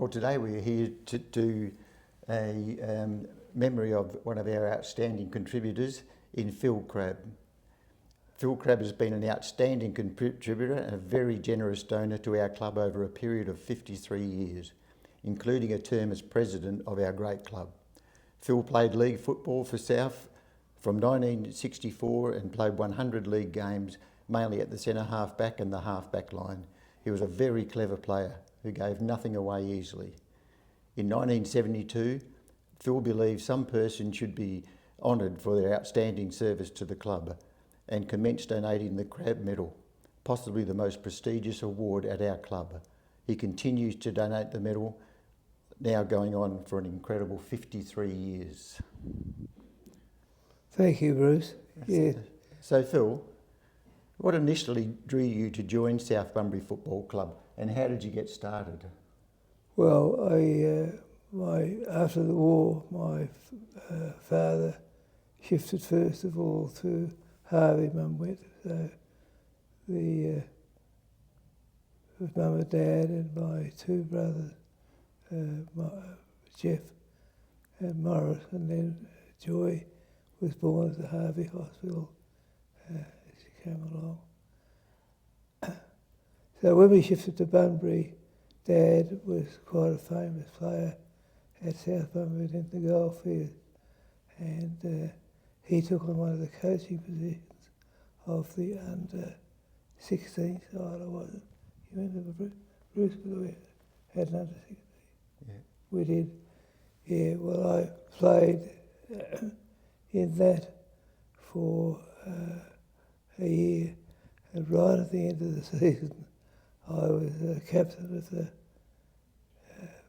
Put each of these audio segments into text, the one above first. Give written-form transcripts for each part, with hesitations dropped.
Well, today we're here to do a memory of one of our outstanding contributors in Phil Crabb. Phil Crabb has been an outstanding contributor and a very generous donor to our club over a period of 53 years, including a term as president of our great club. Phil played league football for South from 1964 and played 100 league games, mainly at the centre half-back and the half-back line. He was a very clever player who gave nothing away easily. In 1972, Phil believed some person should be honoured for their outstanding service to the club and commenced donating the Crabb Medal, possibly the most prestigious award at our club. He continues to donate the medal, now going on for an incredible 53 years. Thank you, Bruce. Yeah. So Phil, what initially drew you to join South Bunbury Football Club and how did you get started? Well, after the war, my father shifted first of all to Harvey. Mum went. So with Mum and Dad and my two brothers, Jeff and Morris, and then Joy was born at the Harvey Hospital as she came along. So when we shifted to Bunbury, Dad was quite a famous player at South Bunbury in the golf field, and he took on one of the coaching positions of the under-16 side. I wasn't. You remember Bruce? We had an under-16. Yeah. We did. Yeah. Well, I played in that for a year, and right at the end of the season, I was captain of the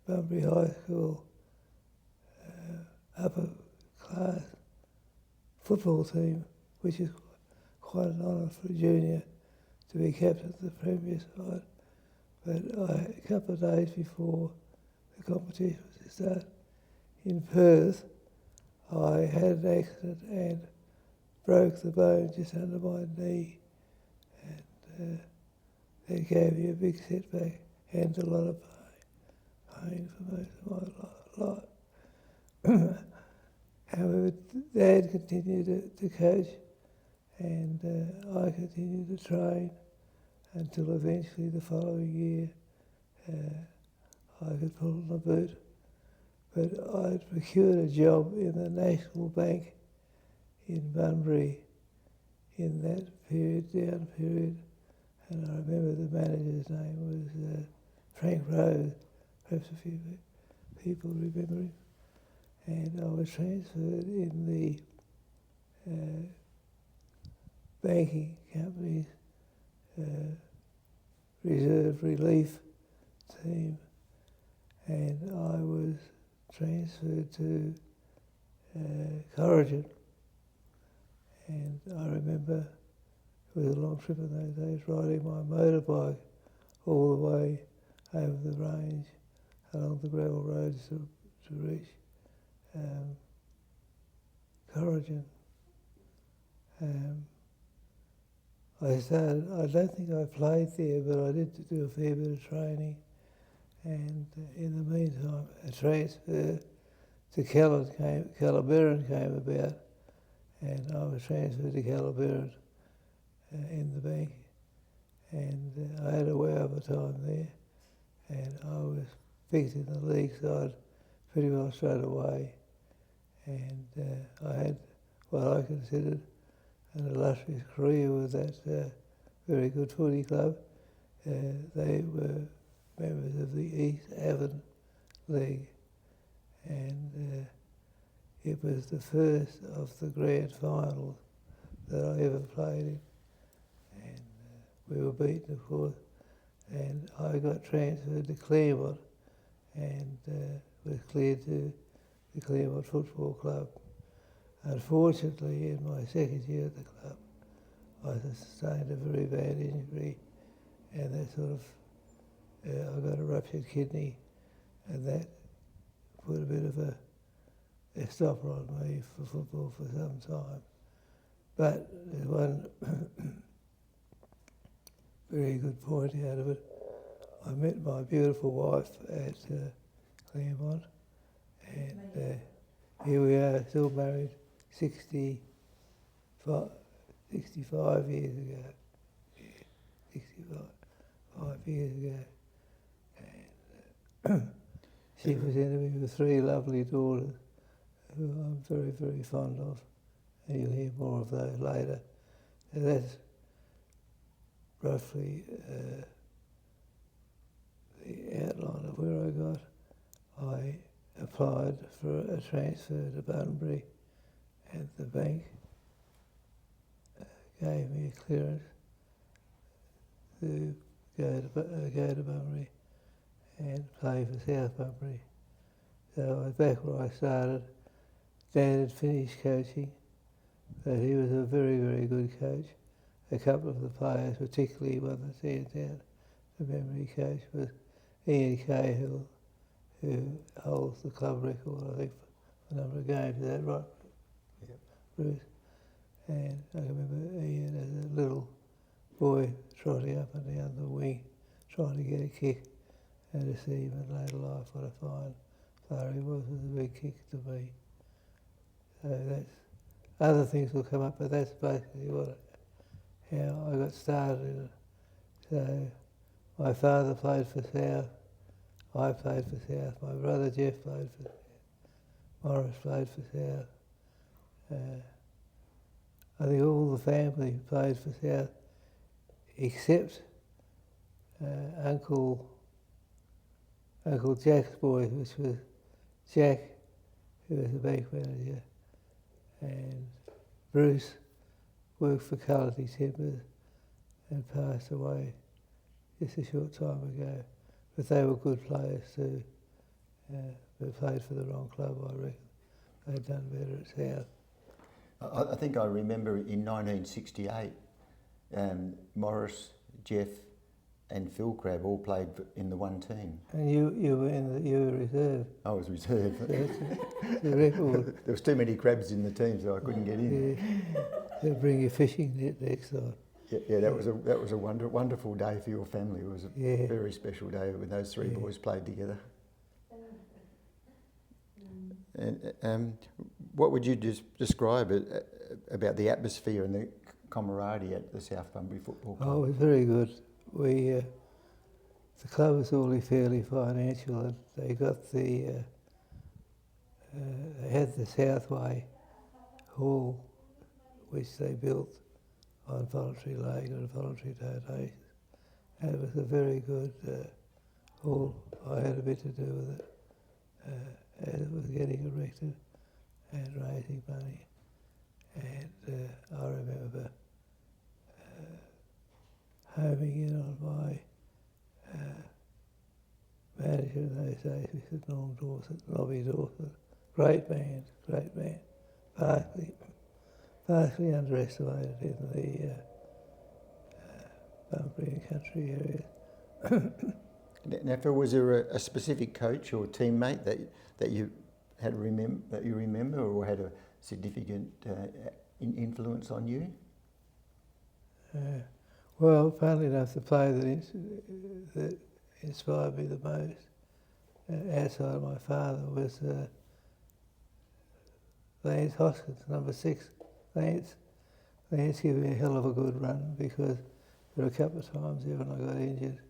Bunbury High School upper class football team, which is quite an honour for a junior to be captain of the Premier side. But a couple of days before the competition was to start in Perth, I had an accident and broke the bone just under my knee, and that gave me a big setback and a lot of pain for most of my life. However, Dad continued to coach, and I continued to train until eventually the following year I could pull on a boot. But I'd procured a job in the National Bank in Bunbury in that down period, and I remember the manager's name was Frank Rose. Perhaps a few people remember him. And I was transferred in the banking company's reserve relief team, and I was transferred to Corrigan. And I remember it was a long trip in those days, riding my motorbike all the way over the range along the gravel roads to reach Corrigan. I don't think I played there, but I did do a fair bit of training. And in the meantime, a transfer to Calaburn came about, and I was transferred to Calaburn in the bank. And I had a wow of a time there, and I was picked in the league side pretty well straight away. And I had what I considered an illustrious career with that very good footy club. They were members of the East Avon League, and it was the first of the grand finals that I ever played in. And we were beaten, of course, and I got transferred to Claremont and was cleared to the Claremont Football Club. Unfortunately, in my second year at the club, I sustained a very bad injury, and that sort of, I got a ruptured kidney, and that put a bit of a stopper on me for football for some time. But there's one very good point out of it. I met my beautiful wife at Claremont. And here we are, still married 65 years ago. Yeah, 65 years ago. And she presented me with 3 lovely daughters who I'm very, very fond of. And you'll hear more of those later. And that's roughly the outline of where I got. I applied for a transfer to Bunbury, and the bank gave me a clearance to go to Bunbury and play for South Bunbury. So I was back where I started. Dad had finished coaching, but he was a very, very good coach. A couple of the players, particularly one that stands out, the memory coach, was Ian Cahill, who holds the club record, I think, for a number of games. Is that right? Yep. Bruce? And I remember Ian as a little boy trotting up and down the wing, trying to get a kick, and to see him in later life, what a fine player he was a big kick to me. So that's, other things will come up, but that's basically how I got started in it. So my father played for South, I played for South, my brother Jeff played for South, Morris played for South. I think all the family played for South, except Uncle Jack's boy, which was Jack, who was the bank manager, and Bruce worked for Cullity Timbers and passed away just a short time ago. But they were good players too. But played for the wrong club, I reckon. They'd done better at South. I think I remember in 1968, Morris, Jeff and Phil Crabb all played in the one team. And you were reserve. I was reserve. So it's a record. There was too many crabs in the team, so I couldn't get in. Yeah. They'll bring you fishing net next time. Yeah, that was a wonderful day for your family. It was a very special day when those 3 boys played together. And what would you just describe about the atmosphere and the camaraderie at the South Bunbury Football Club? Oh, it was very good. The club was all fairly financial, and they got they had the Southway Hall, which they built on voluntary labour and voluntary donations. And it was a very good hall. I had a bit to do with it as it was getting erected and raising money. And I remember homing in on my manager in those days, which was Norm Dawson, Robbie Dawson. Great man. Vastly underestimated in the Bunbury and country area. Now, Phil, was there a specific coach or teammate that you had that you remember, or had a significant influence on you? Well, funnily enough, the player that inspired me the most, outside of my father, was Lance Hoskins, number 6. Lance gave me a hell of a good run, because there were a couple of times there when I got injured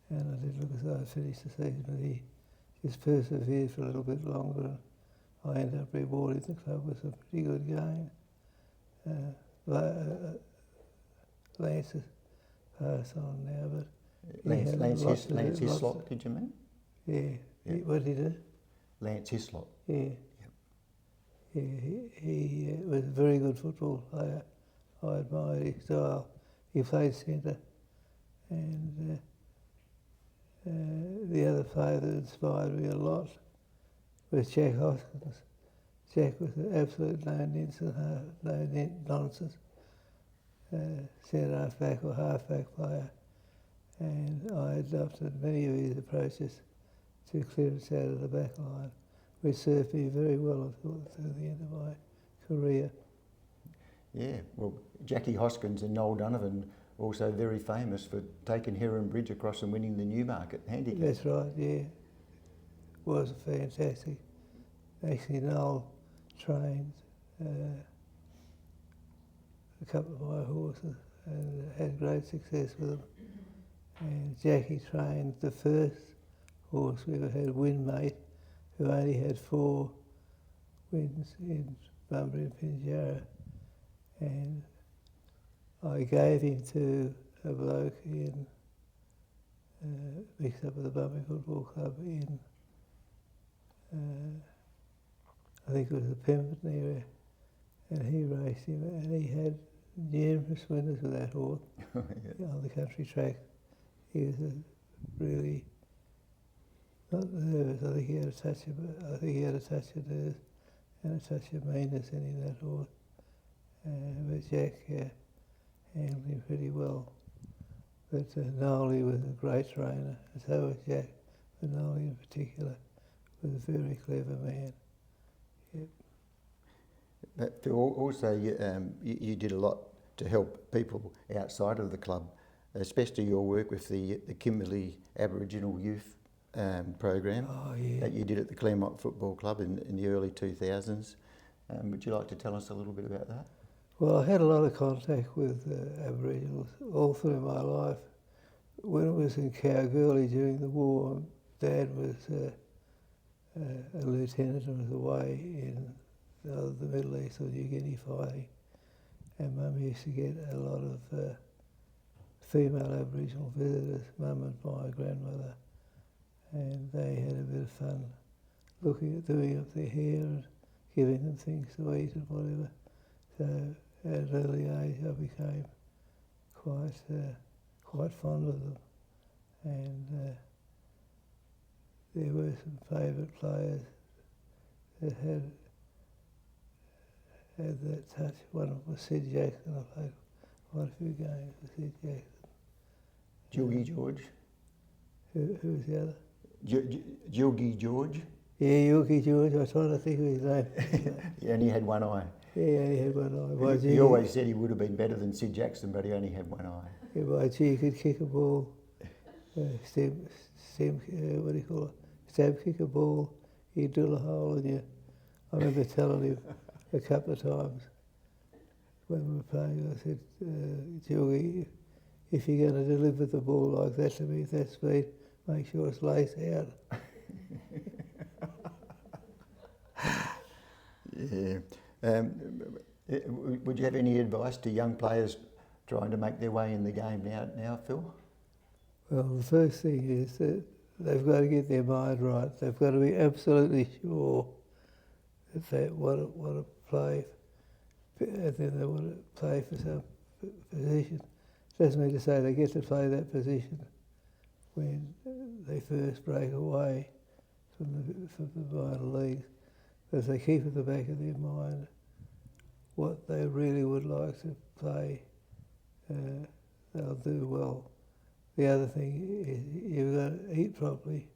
and I didn't look as though I'd finished the season, but he just persevered for a little bit longer, and I ended up rewarding the club with some pretty good games. Lance has passed on now, but Lance Hislop, did you mean? Yeah. What did he do? Lance Hislop. Yeah. He was a very good football player. I admired his style. He played centre. And the other player that inspired me a lot was Jack Hoskins. Jack was an absolute no-nonsense centre half-back or half-back player. And I adopted many of his approaches to clearance out of the back line, which served me very well through the end of my career. Yeah, well, Jackie Hoskins and Noel Donovan also very famous for taking Heron Bridge across and winning the Newmarket handicap. That's right, yeah. was fantastic. Actually, Noel trained a couple of my horses and had great success with them. And Jackie trained the first horse we ever had, Winmate, who only had 4 wins in Bunbury and Pinjarra. And I gave him to a bloke in, mixed up with the Bunbury Football Club in, I think it was the Pemberton area, and he raced him, and he had numerous winners with that horse on the country track. He was really not nervous. I think he had a touch of nerves and a touch of meanness in him, that horse. But Jack handled him pretty well. But Nolly was a great trainer, and so was Jack. But Nolly in particular was a very clever man. Yep. But Phil, also you did a lot to help people outside of the club, especially your work with the Kimberley Aboriginal Youth program that you did at the Claremont Football Club in the early 2000s. Would you like to tell us a little bit about that? Well, I had a lot of contact with Aboriginals all through my life. When I was in Kalgoorlie during the war, Dad was a lieutenant and was away in the Middle East or New Guinea fighting. And Mum used to get a lot of female Aboriginal visitors, Mum and my grandmother. And they had a bit of fun doing up their hair and giving them things to eat and whatever. So at an early age I became quite fond of them. And there were some favourite players that had that touch. One of them was Sid Jackson. I played quite a few games with Sid Jackson. Jilgy George? Who was the other? Jilgy George? Yeah, Jilgy George. I was trying to think of his name. He only had one eye. Yeah, he only had one eye. He always said he would have been better than Sid Jackson, but he only had one eye. Yeah, by gee, he could kick a ball, what do you call it? Stab kick a ball, he'd drill a hole in you. I remember telling him a couple of times when we were playing, I said, Jilgy, if you're going to deliver the ball like that to me at that speed, make sure it's laced out. Yeah. Would you have any advice to young players trying to make their way in the game now, Phil? Well, the first thing is that they've got to get their mind right. They've got to be absolutely sure that they want to play, and then they want to play for some position. Doesn't mean to say they get to play that position when they first break away from the minor leagues. But if they keep at the back of their mind what they really would like to play, they'll do well. The other thing is you've got to eat properly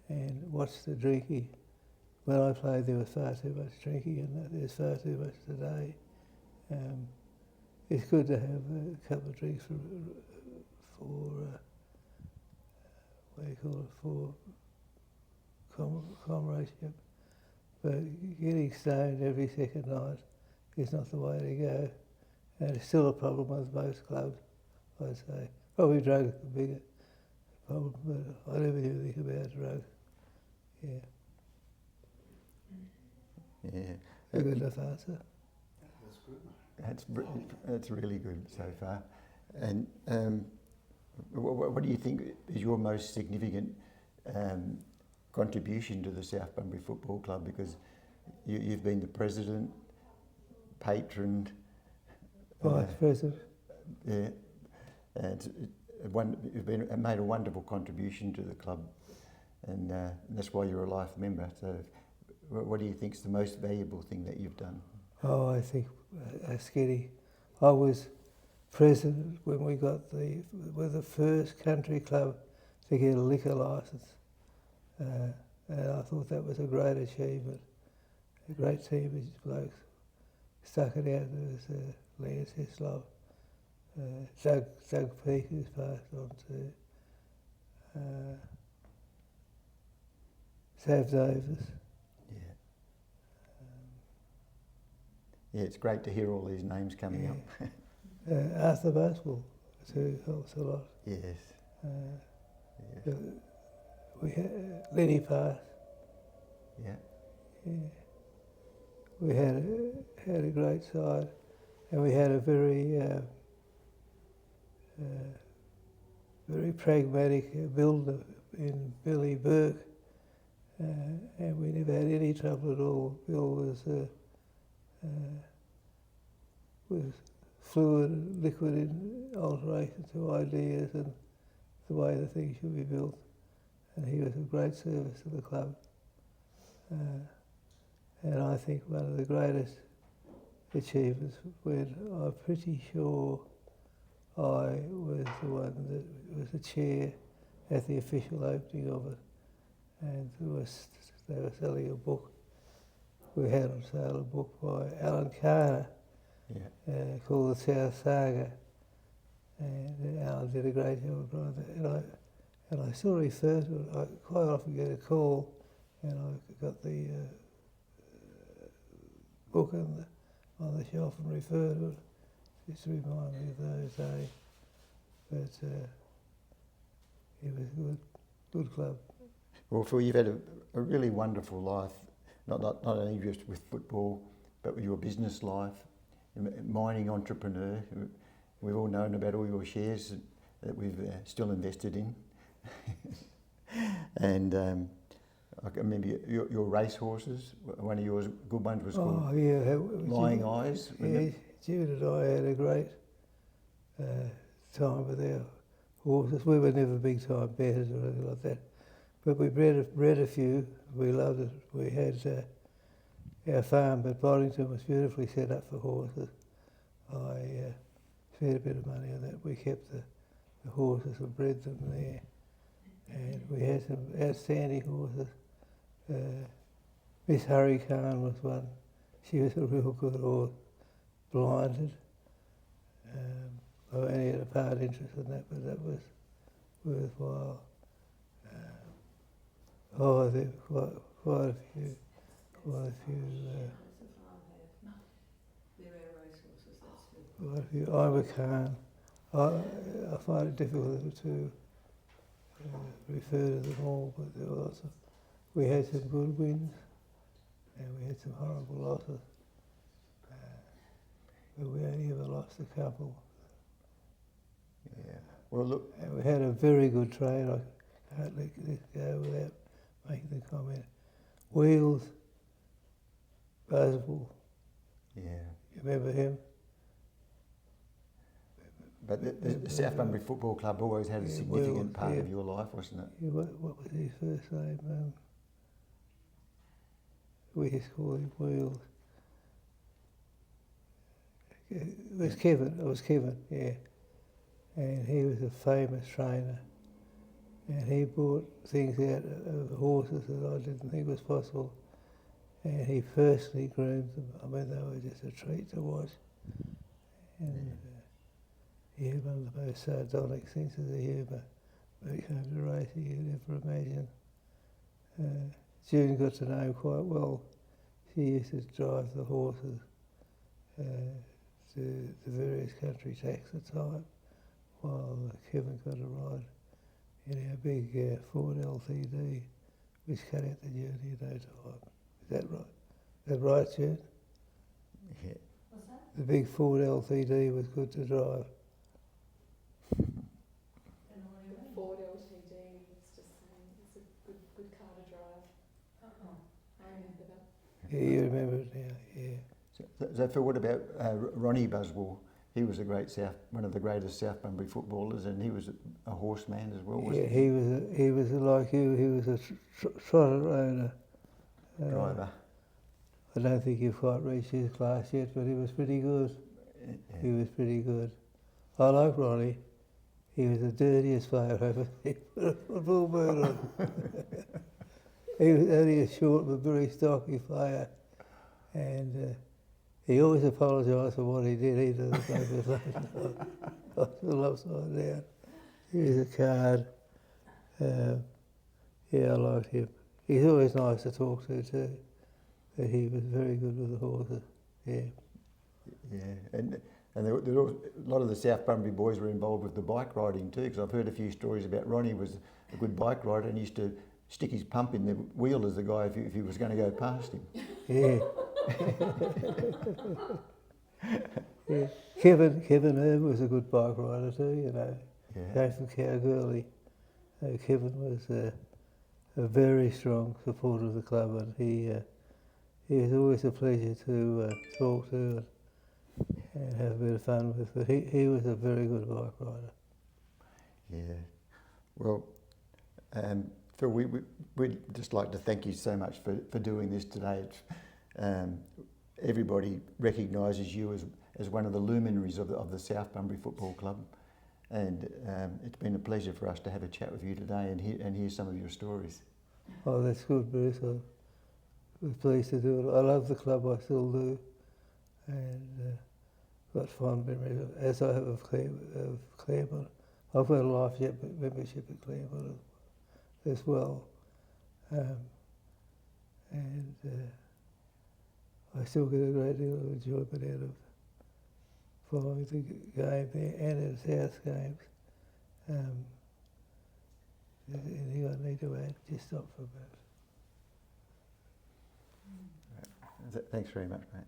and watch the drinking. When I played, there was far too much drinking, and there's far too much today. It's good to have a couple of drinks for what do you call it, for comradeship. But getting stoned every second night is not the way to go. And it's still a problem with most clubs, I'd say. Probably drugs are the bigger problem, but I never knew anything about drugs. Yeah. Yeah. A good enough answer. That's good. That's really good so far. And what do you think is your most significant contribution to the South Bunbury Football Club? Because you've been the president, patron, Vice president. Yeah, and you've made a wonderful contribution to the club, and that's why you're a life member. So, what do you think is the most valuable thing that you've done? Oh, I think Skiddy. I was president when we're the first country club to get a liquor licence, and I thought that was a great achievement. A great team of blokes stuck it out. There was Lance Hislop, Doug Peake, who's passed on to Sav Davis. Yeah. Yeah, it's great to hear all these names coming up. Arthur Buswell too helps a lot. Yes. Yes. We had Lenny Pass. Yeah. Yeah. We had a great side, and we had a very very pragmatic builder in Billy Burke, and we never had any trouble at all. Bill was fluid, liquid in alteration to ideas and the way the thing should be built, and he was of great service to the club. And I think one of the greatest achievements when I'm pretty sure I was the one that was the chair at the official opening of it, and they were selling a book. We had on sale a book by Alan Carter called The South Saga, and Alan did a great job of writing that. And I still refer to it. I quite often get a call, and I got the book on the shelf and refer to it, just to remind me of those days. But it was a good club. Well, Phil, you've had a really wonderful life, not only just with football, but with your business life, mining entrepreneur. We've all known about all your shares that we've still invested in. And I can remember your race horses. One of yours good ones was called Lying Eyes. Yeah, Jude and I had a great time with our horses. We were never big time betters or anything like that, but we bred a few. We loved it. We had our farm at Boddington was beautifully set up for horses. I spent a bit of money on that. We kept the horses and bred them there, and we had some outstanding horses. Miss Hurricane was one. She was a real good horse, blinded. I only had a part interest in that, but that was worthwhile. There were quite a few. Quite a few. Ivor Khan. I find it difficult to refer to them all, but there were lots of. We had some good wins, and we had some horrible losses. But we only ever lost a couple. Yeah. Well, look. And we had a very good trade. I can't let this go without making the comment. Wheels, Buswell. Yeah. You remember him? But the South Bunbury Football Club always had a significant part of your life, wasn't it? Yeah, what was his first name? We used to call him Wheels. It was Kevin, yeah. And he was a famous trainer. And he brought things out of horses that I didn't think was possible. And he personally groomed them. I mean, they were just a treat to watch. And he had one of the most sardonic senses of humour when it came to racing you'd ever imagine. June got to know him quite well. She used to drive the horses to the various country tracks at the time, while Kevin got a ride in our big Ford LTD, which cut out the journey in no time. Is that right? Is that right, June? Yeah. What's that? The big Ford LTD was good to drive. The Ford LTD, it's just it's a good car to drive. I remember that. Yeah, you remember it now, yeah. So Phil, what about Ronnie Buswell? He was one of the greatest South Bunbury footballers, and he was a horseman as well, wasn't he? He was like you. He was a trotter owner. Driver. I don't think he quite reached his class yet, but he was pretty good. Yeah. He was pretty good. I like Ronnie. He was the dirtiest player I've ever seen put a football boot on. He was only a short but very stocky player, and he always apologised for what he did. He doesn't play for I feel upside down. He was a card. Yeah, I liked him. he's always nice to talk to too. But he was very good with the horses. Yeah. Yeah, and there were, a lot of the South Bunbury boys were involved with the bike riding too, because I've heard a few stories about Ronnie was a good bike rider and used to stick his pump in the wheel as the guy if he was going to go past him. Yeah. Yeah. Kevin Irvin was a good bike rider too, you know. Yeah. Came from Cowgirlie. Kevin was a very strong supporter of the club, and he was always a pleasure to talk to and have a bit of fun with. But he was a very good bike rider. Yeah. Well, Phil, we'd just like to thank you so much for doing this today. Everybody recognises you as one of the luminaries of the South Bunbury Football Club, and it's been a pleasure for us to have a chat with you today and hear some of your stories. Oh, that's good, Bruce. I was pleased to do it. I love the club, I still do, and got fond memories, as I have of Claremont. I've got a life membership at Claremont as well, and I still get a great deal of enjoyment out of following the game there and at South games. Anything I need to add, just stop for a minute. Thanks very much, mate.